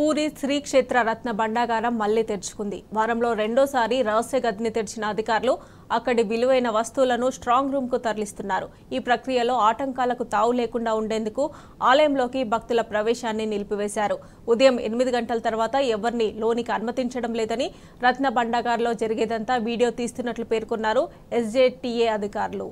పూరి శ్రీక్షేత్ర రత్న భండాగారం మళ్లీ తెరుచుకుంది. వారంలో రెండోసారి రహస్య గదిని తెరిచిన అధికారులు అక్కడి విలువైన వస్తువులను స్ట్రాంగ్ రూమ్ కు తరలిస్తున్నారు. ఈ ప్రక్రియలో ఆటంకాలకు తావు లేకుండా ఉండేందుకు ఆలయంలోకి భక్తుల ప్రవేశాన్ని నిలిపివేశారు. ఉదయం 8 గంటల తర్వాత ఎవరిని లోనికి అనుమతించడం లేదని, రత్న భండాగారంలో జరిగేదంతా వీడియో తీస్తున్నట్లు పేర్కొన్నారు ఎస్జేటీఏ అధికారులు.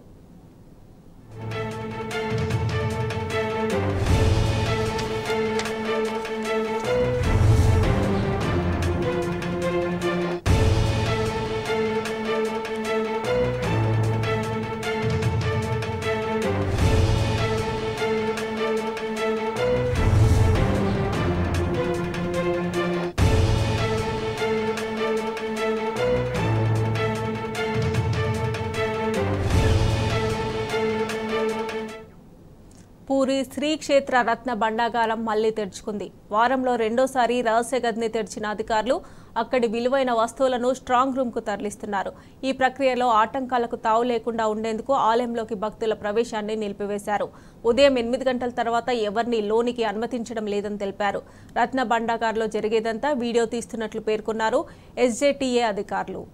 పూరి శ్రీక్షేత్ర రత్న భండాగారం మళ్లీ తెరుచుకుంది. వారంలో రెండోసారి రహస్య గదిని తెరిచిన అధికారులు అక్కడి విలువైన వస్తువులను స్ట్రాంగ్ రూమ్ కు తరలిస్తున్నారు. ఈ ప్రక్రియలో ఆటంకాలకు తావు లేకుండా ఉండేందుకు ఆలయంలోకి భక్తుల ప్రవేశాన్ని నిలిపివేశారు. ఉదయం 8 గంటల తర్వాత ఎవరిని లోనికి అనుమతించడం లేదని తెలిపారు. రత్న భండాగారంలో జరిగేదంతా వీడియో తీస్తున్నట్లు పేర్కొన్నారు ఎస్జేటీఏ అధికారులు.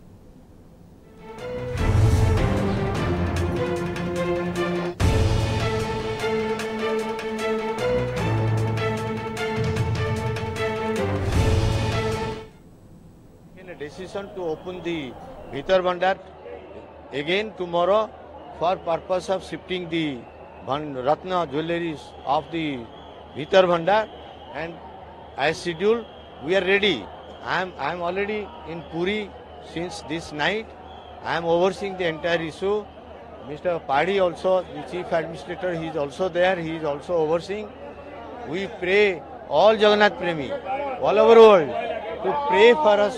Decision to open the Bhitar Bhandar again tomorrow for purpose of shifting the Ratna jewelleries of the Bhitar Bhandar, and as scheduled we are ready. I am already in Puri since this night. I am overseeing the entire issue. Mr. Padi also, the chief administrator, he is also there. He is also overseeing. We pray all Jagannath Premi all over the world to pray for us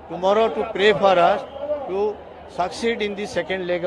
tomorrow, to pray for us to succeed in the second leg.